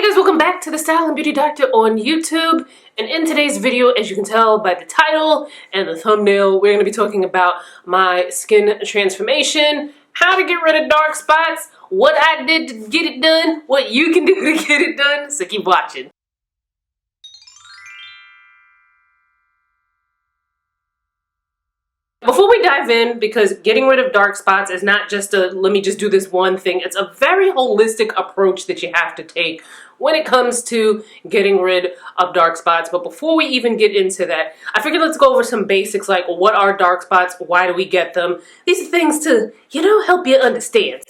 Hey guys, welcome back to the Style and Beauty Doctor on YouTube. And in today's video, as you can tell by the title and the thumbnail, we're going to be talking about my skin transformation, how to get rid of dark spots, what I did to get it done, what you can do to get it done, so keep watching. Before we dive in, because getting rid of dark spots is not just a let me just do this one thing, it's a very holistic approach that you have to take when it comes to getting rid of dark spots. But before we even get into that, I figured let's go over some basics like what are dark spots, why do we get them? These are things to, help you understand.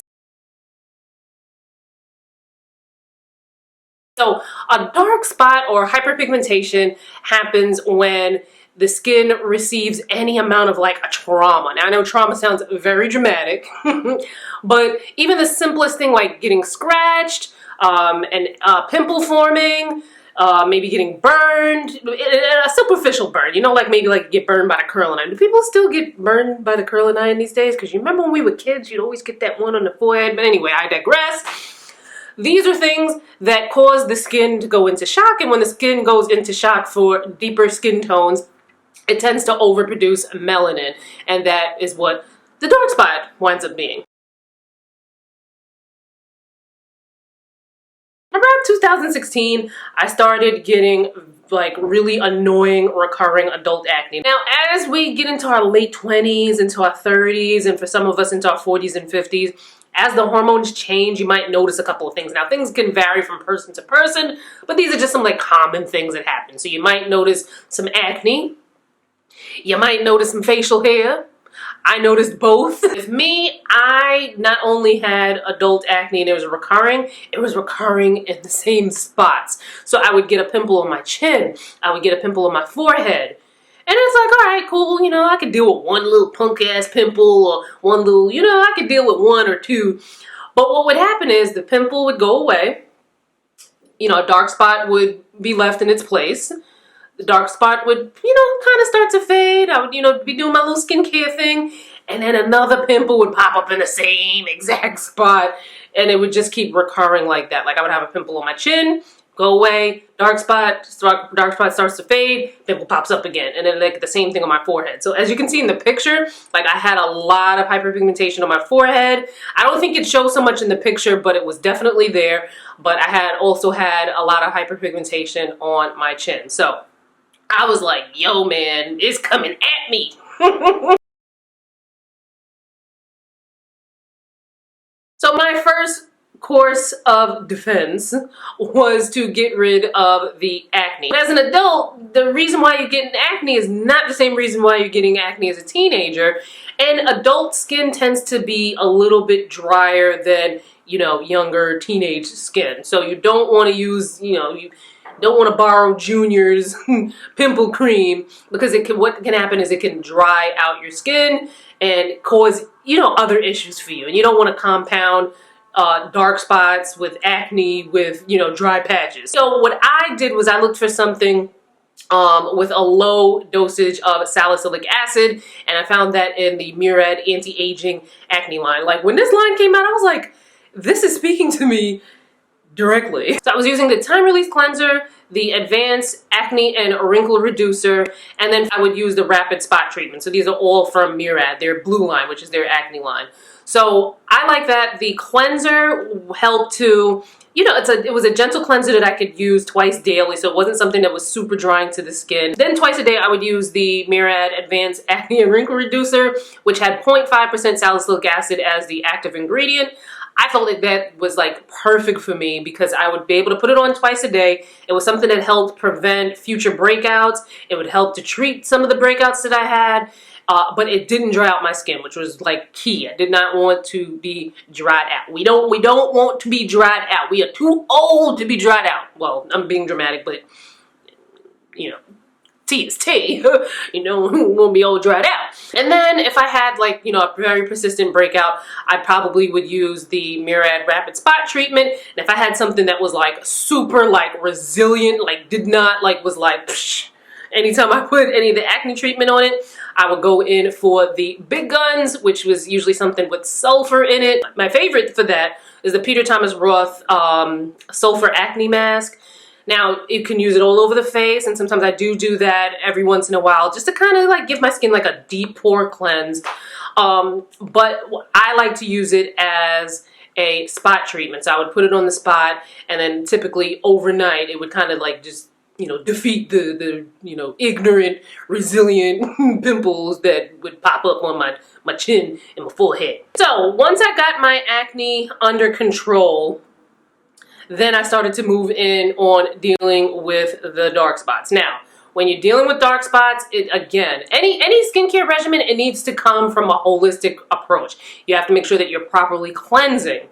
So a dark spot or hyperpigmentation happens when the skin receives any amount of like a trauma. Now I know trauma sounds very dramatic, but even the simplest thing like getting scratched, and pimple forming, maybe getting burned, a superficial burn, like maybe like get burned by the curling iron. Do people still get burned by the curling iron these days? Because you remember when we were kids, you'd always get that one on the forehead. But anyway, I digress. These are things that cause the skin to go into shock, and when the skin goes into shock for deeper skin tones, it tends to overproduce melanin, and that is what the dark spot winds up being. Around 2016, I started getting like really annoying recurring adult acne. Now, as we get into our late 20s, into our 30s, and for some of us into our 40s and 50s, as the hormones change, you might notice a couple of things. Now, things can vary from person to person, but these are just some like common things that happen. So you might notice some acne. You might notice some facial hair. I noticed both. With me, I not only had adult acne and it was recurring in the same spots. So I would get a pimple on my chin. I would get a pimple on my forehead. And it's like, all right, cool, I could deal with one little punk-ass pimple or one little, I could deal with one or two. But what would happen is the pimple would go away. A dark spot would be left in its place. The dark spot would, kind of start to fade. I would, be doing my little skincare thing. And then another pimple would pop up in the same exact spot. And it would just keep recurring like that. Like I would have a pimple on my chin, go away, dark spot starts to fade, pimple pops up again. And then like the same thing on my forehead. So as you can see in the picture, like I had a lot of hyperpigmentation on my forehead. I don't think it shows so much in the picture, but it was definitely there. But I had also had a lot of hyperpigmentation on my chin. So I was like, yo man, it's coming at me. So my first course of defense was to get rid of the acne. As an adult, the reason why you're getting acne is not the same reason why you're getting acne as a teenager. And adult skin tends to be a little bit drier than, younger teenage skin. So you don't want to use, you don't want to borrow Junior's pimple cream because what can happen is it can dry out your skin and cause, other issues for you. And you don't want to compound dark spots with acne with, dry patches. So what I did was I looked for something with a low dosage of salicylic acid, and I found that in the Murad anti-aging acne line. Like when this line came out, I was like, this is speaking to me directly. So I was using the Time Release Cleanser, the Advanced Acne and Wrinkle Reducer, and then I would use the Rapid Spot Treatment. So these are all from Murad, their blue line, which is their acne line. So I like that. The cleanser helped to, it was a gentle cleanser that I could use twice daily, so it wasn't something that was super drying to the skin. Then twice a day I would use the Murad Advanced Acne and Wrinkle Reducer, which had 0.5% salicylic acid as the active ingredient. I felt like that was like perfect for me because I would be able to put it on twice a day. It was something that helped prevent future breakouts. It would help to treat some of the breakouts that I had, but it didn't dry out my skin, which was like key. I did not want to be dried out. We don't want to be dried out. We are too old to be dried out. Well, I'm being dramatic, but tea is tea. We won't be all dried out. And then if I had like, a very persistent breakout, I probably would use the Murad Rapid Spot Treatment. And if I had something that was like super like resilient, like did not like, was like, psh, anytime I put any of the acne treatment on it, I would go in for the big guns, which was usually something with sulfur in it. My favorite for that is the Peter Thomas Roth sulfur acne mask. Now, you can use it all over the face, and sometimes I do that every once in a while just to kind of like give my skin like a deep pore cleanse. But I like to use it as a spot treatment. So I would put it on the spot, and then typically overnight it would kind of like just, you know, defeat the you know, ignorant, resilient pimples that would pop up on my chin and my forehead. So once I got my acne under control, then I started to move in on dealing with the dark spots. Now, when you're dealing with dark spots, again, any skincare regimen, it needs to come from a holistic approach. You have to make sure that you're properly cleansing.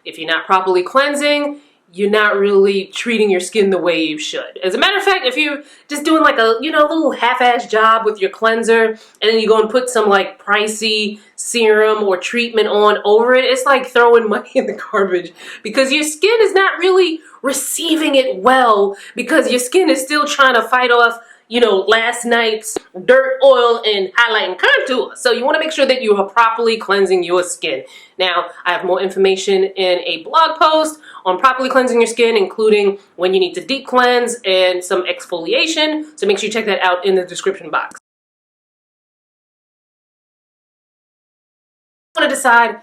If you're not properly cleansing, you're not really treating your skin the way you should. As a matter of fact, if you're just doing like a, you know, little half-ass job with your cleanser, and then you go and put some like pricey serum or treatment on over it, it's like throwing money in the garbage, because your skin is not really receiving it well, because your skin is still trying to fight off, you know, last night's dirt, oil, and highlight and contour. So you want to make sure that you are properly cleansing your skin. Now, I have more information in a blog post on properly cleansing your skin, including when you need to deep cleanse and some exfoliation. So make sure you check that out in the description box. I want to decide,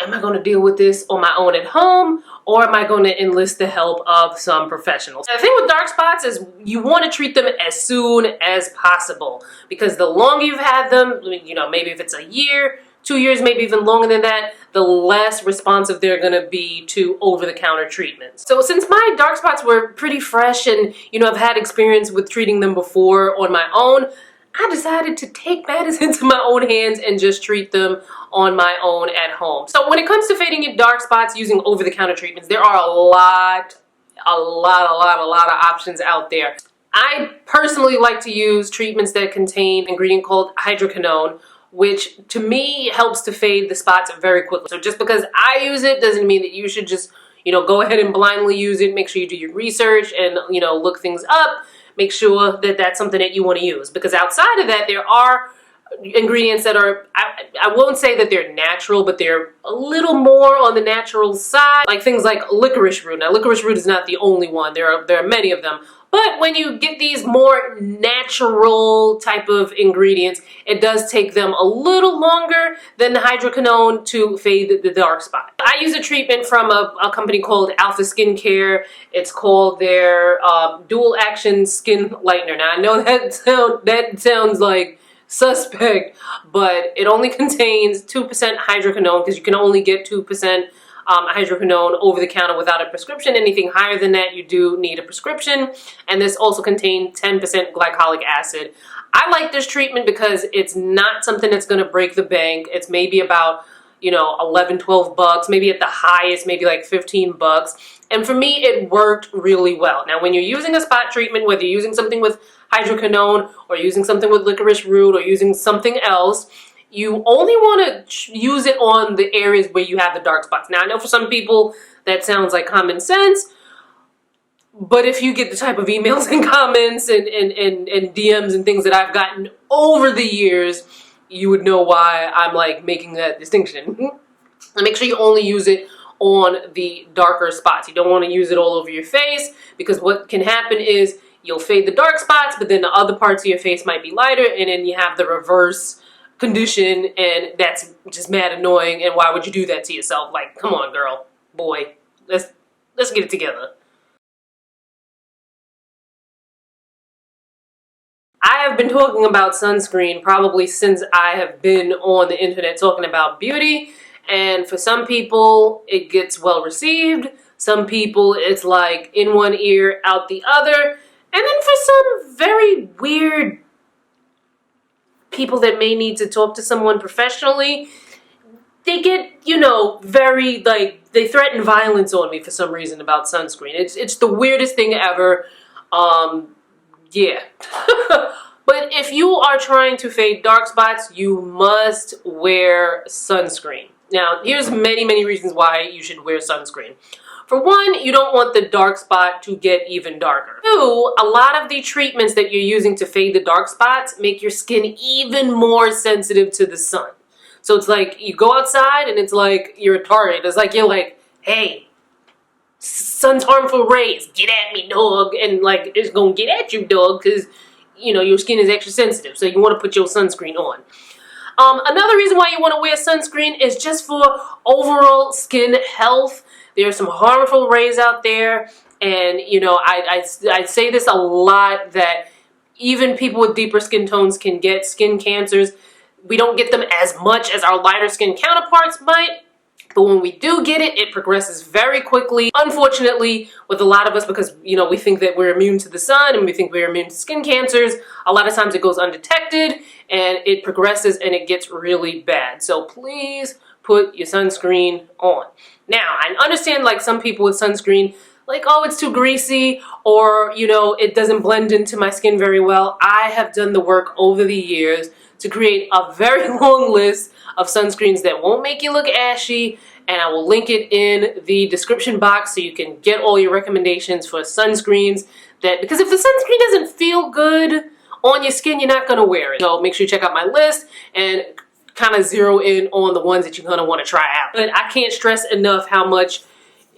am I going to deal with this on my own at home, or am I going to enlist the help of some professionals? The thing with dark spots is you want to treat them as soon as possible, because the longer you've had them, you know, maybe if it's a year, 2 years, maybe even longer than that, the less responsive they're going to be to over-the-counter treatments. So since my dark spots were pretty fresh and, you know, I've had experience with treating them before on my own, I decided to take matters into my own hands and just treat them on my own at home. So when it comes to fading your dark spots using over-the-counter treatments, there are a lot of options out there. I personally like to use treatments that contain an ingredient called hydroquinone, which to me helps to fade the spots very quickly. So just because I use it doesn't mean that you should just, you know, go ahead and blindly use it. Make sure you do your research and, you know, look things up. Make sure that that's something that you want to use, because outside of that, there are ingredients that are, I won't say that they're natural, but they're a little more on the natural side, like things like licorice root. Now, licorice root is not the only one. There are many of them. But when you get these more natural type of ingredients, it does take them a little longer than the hydroquinone to fade the dark spot. I use a treatment from a company called Alpha Skincare. It's called their dual action skin lightener. Now, I know that sounds like suspect, but it only contains 2% hydroquinone, because you can only get 2% hydroquinone over the counter without a prescription. Anything higher than that, you do need a prescription. And this also contains 10% glycolic acid. I like this treatment because it's not something that's going to break the bank. It's maybe about, you know, 11, 12 bucks, maybe at the highest, maybe like 15 bucks. And for me, it worked really well. Now, when you're using a spot treatment, whether you're using something with hydroquinone or using something with licorice root or using something else, you only want to use it on the areas where you have the dark spots. Now, I know for some people that sounds like common sense, but if you get the type of emails and comments and DMs and things that I've gotten over the years, you would know why I'm like making that distinction. And make sure you only use it on the darker spots. You don't want to use it all over your face, because what can happen is you'll fade the dark spots, but then the other parts of your face might be lighter, and then you have the reverse condition, and that's just mad annoying. And why would you do that to yourself? Like, come on, girl, boy, let's get it together. I have been talking about sunscreen probably since I have been on the internet talking about beauty, and for some people it gets well received. Some people it's like in one ear out the other, and then for some very weird people that may need to talk to someone professionally, they get, you know, very, like, they threaten violence on me for some reason about sunscreen. It's the weirdest thing ever. Yeah. But if you are trying to fade dark spots, you must wear sunscreen. Now, here's many reasons why you should wear sunscreen. For one, you don't want the dark spot to get even darker. Two, a lot of the treatments that you're using to fade the dark spots make your skin even more sensitive to the sun. So it's like you go outside and it's like you're a target. It's like you're like, hey, sun's harmful rays, get at me, dog. And like, it's gonna get at you, dog, because you know your skin is extra sensitive. So you want to put your sunscreen on. Another reason why you want to wear sunscreen is just for overall skin health. There are some harmful rays out there, and you know, I say this a lot, that even people with deeper skin tones can get skin cancers. We don't get them as much as our lighter skin counterparts might, but when we do get it, it progresses very quickly. Unfortunately, with a lot of us, because you know we think that we're immune to the sun and we think we're immune to skin cancers, a lot of times it goes undetected and it progresses and it gets really bad. So please put your sunscreen on. Now, I understand like some people with sunscreen, like, oh, it's too greasy, or you know, it doesn't blend into my skin very well. I have done the work over the years to create a very long list of sunscreens that won't make you look ashy, and I will link it in the description box so you can get all your recommendations for sunscreens. Because if the sunscreen doesn't feel good on your skin, you're not going to wear it. So make sure you check out my list and kind of zero in on the ones that you're going to want to try out. But I can't stress enough how much,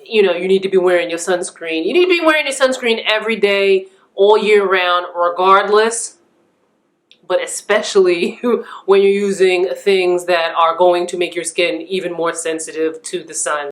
you know, you need to be wearing your sunscreen. You need to be wearing your sunscreen every day, all year round, regardless. But especially when you're using things that are going to make your skin even more sensitive to the sun.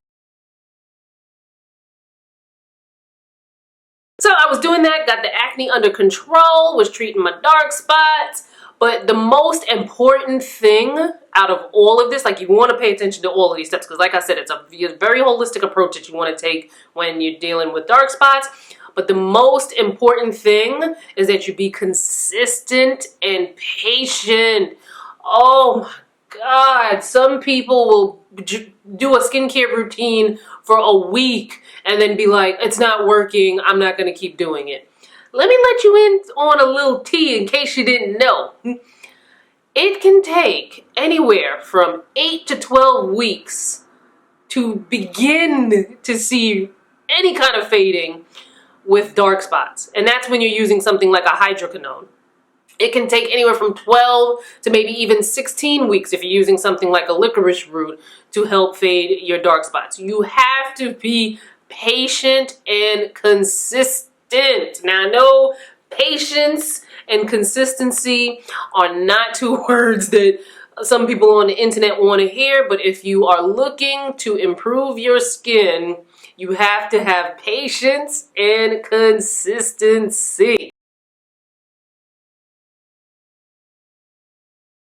So I was doing that, got the acne under control, was treating my dark spots. But the most important thing out of all of this, like you want to pay attention to all of these steps, because like I said, it's a very holistic approach that you want to take when you're dealing with dark spots. But the most important thing is that you be consistent and patient. Oh my God, some people will do a skincare routine for a week and then be like, it's not working, I'm not going to keep doing it. Let me let you in on a little tea in case you didn't know. It can take anywhere from 8 to 12 weeks to begin to see any kind of fading with dark spots. And that's when you're using something like a hydroquinone. It can take anywhere from 12 to maybe even 16 weeks if you're using something like a licorice root to help fade your dark spots. You have to be patient and consistent. Now, I know patience and consistency are not two words that some people on the internet want to hear, but if you are looking to improve your skin, you have to have patience and consistency.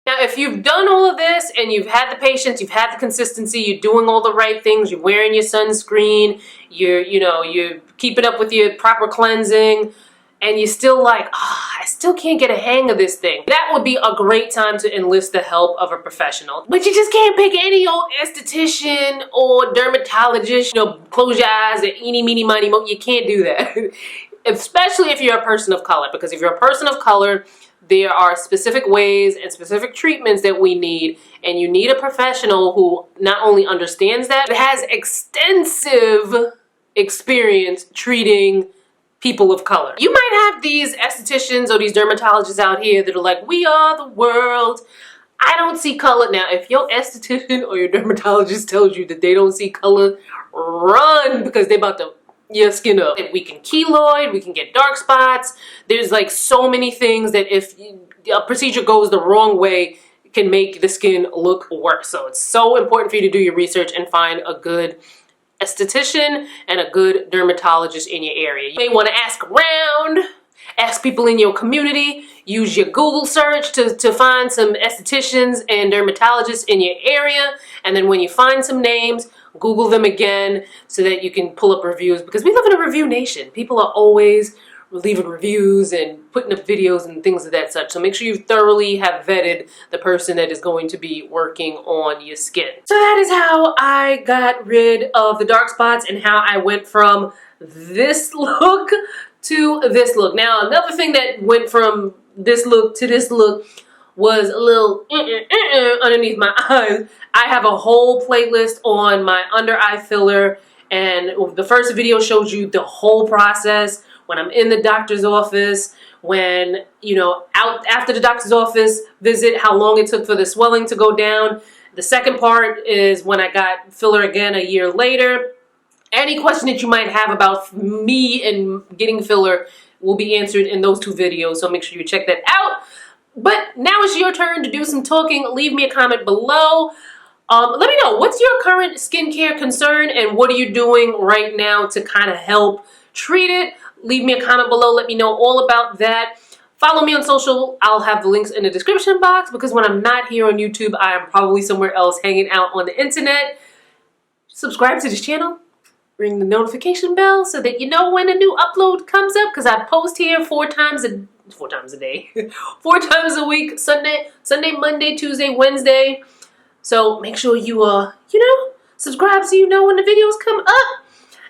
Now, if you've done all of this and you've had the patience, you've had the consistency, you're doing all the right things, you're wearing your sunscreen, you're keeping up with your proper cleansing, and you're still like, I still can't get a hang of this thing, that would be a great time to enlist the help of a professional. But you just can't pick any old esthetician or dermatologist, close your eyes and eeny, meeny, miny, mo. You can't do that. Especially if you're a person of color, because if you're a person of color, there are specific ways and specific treatments that we need, and you need a professional who not only understands that, but has extensive experience treating people of color. You might have these estheticians or these dermatologists out here that are like, we are the world. I don't see color. Now, if your esthetician or your dermatologist tells you that they don't see color, run, because they're about to your skin up. We can keloid, we can get dark spots. There's like so many things that if a procedure goes the wrong way, can make the skin look worse. So it's so important for you to do your research and find a good esthetician and a good dermatologist in your area. You may want to ask around, ask people in your community, use your Google search to find some estheticians and dermatologists in your area, and then when you find some names, Google them again so that you can pull up reviews, because we live in a review nation. People are always leaving reviews and putting up videos and things of that such. So make sure you thoroughly have vetted the person that is going to be working on your skin. So that is how I got rid of the dark spots and how I went from this look to this look. Now, another thing that went from this look to this look was a little underneath my eyes. I have a whole playlist on my under eye filler And the first video showed you the whole process, when I'm in the doctor's office, when, out after the doctor's office visit, how long it took for the swelling to go down. The second part is when I got filler again a year later. Any question that you might have about me and getting filler will be answered in those two videos, so make sure you check that out. But now it's your turn to do some talking. Leave me a comment below. Let me know, what's your current skincare concern and what are you doing right now to kind of help treat it? Leave me a comment below. Let me know all about that. Follow me on social. I'll have the links in the description box, because when I'm not here on YouTube, I am probably somewhere else hanging out on the internet. Subscribe to this channel. Ring the notification bell so that you know when a new upload comes up, because I post here 4 times a day, 4 times a week, Sunday, Monday, Tuesday, Wednesday. So make sure you, subscribe so you know when the videos come up.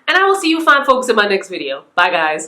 And I will see you fine folks in my next video. Bye, guys.